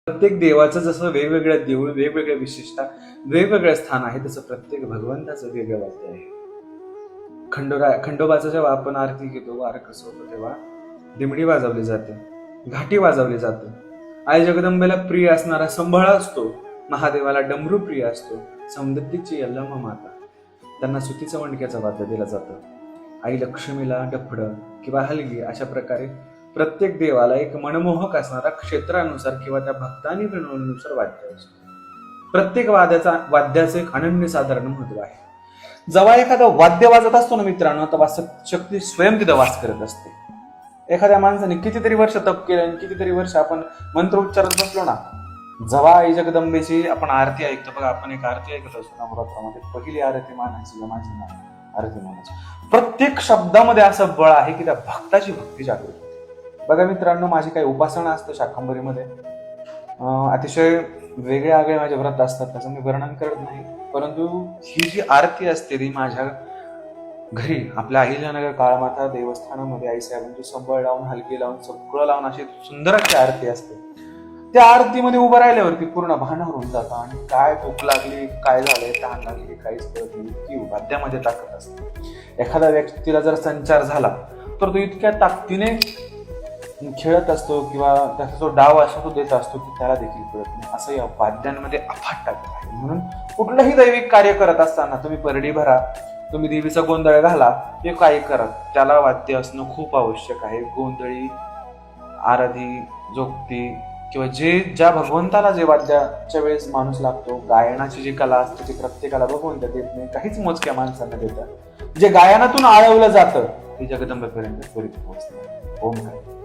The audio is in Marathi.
प्रत्येक देवाचं जसं वेगवेगळ्या देऊळ, वेगवेगळ्या विशिष्टता, वेगवेगळं स्थान आहे, तसं प्रत्येक भगवंताचं वेगळं वाद्य आहे. खंडोबाचं जेव्हा आपण आरती घेतो, वारकस होतो, तेव्हा दिमडी वाजवली जाते, घाटी वाजवली जाते. आई जगदंबेला प्रिय असणारा संभळा असतो, महादेवाला डमरू प्रिय असतो, सौंदत्तीची यल्लमा माता त्यांना सुतीचं वणक्याचं वाद्य दिलं जातं. आई लक्ष्मीला डफडं किंवा हलगी अशा प्रकारे प्रत्येक देवाला एक मनमोहक असणारा क्षेत्रानुसार किंवा त्या भक्तांनी बनवण्यानुसार वाद्य असतं. प्रत्येक वाद्याचं एक अनन्यसाधारण महत्व आहे. जेव्हा एखादं वाद्य वाजत असतो ना मित्रांनो, तेव्हा शक्ती स्वयं तिथं वास करत असते. एखाद्या माणसाने कितीतरी वर्ष तप केलं आणि कितीतरी वर्ष आपण मंत्र उच्चारत बसलो ना, जेव्हा आई जगदंबेची आपण आरती ऐकतो बघा, आपण एक आरती ऐकत असतो नवरात्रामध्ये, पहिली आरती मानायची माझी नाव आरती मानायची, प्रत्येक शब्दामध्ये असं बळ आहे की त्या भक्ताची भक्ती जागृत होते. बघा मित्रांनो, माझी काही उपासना असतं शाकंभरीमध्ये, अतिशय वेगळे आगळे माझे व्रत असतात, त्याचं मी वर्णन करत नाही, परंतु ही जी आरती असते ती माझ्या घरी आपल्या अहिल्यानगर काळमाता देवस्थानामध्ये आईसाहेबांची संबळ लावून, हलगी लावून, सगळं लावून अशी सुंदर अशी आरती असते. त्या आरतीमध्ये उभं राहिल्यावरती पूर्ण भान हरून जातं आणि काय भूक लागली, काय झालंय, तहान लागली, काहीच कळत नाही, की वाद्यामध्ये ताकद असते. एखाद्या व्यक्तीला जर संचार झाला तर तो इतक्या ताकदीने खेळत असतो किंवा त्याचा जो डाव असतो तो देत असतो की त्याला देखील कळत नाही. असं या वाद्यांमध्ये अफाट ताकद आहे. म्हणून कुठलंही दैविक कार्य करत असताना तुम्ही परडी भरा, तुम्ही देवीचा गोंधळ घाला, हे काही करत, त्याला वाद्य असणं खूप आवश्यक आहे. गोंधळी, आराधी, जोगती किंवा ज्या भगवंताला जे वाद्याच्या वेळेस माणूस लागतो, गायनाची जी कला असते ती प्रत्येकाला भगवंत देत नाही, काहीच मोजक्या माणसांना देतात. जे गायनातून आळवलं जातं ते जगदंबेपर्यंत त्वरित पोहोचतं. ओम काय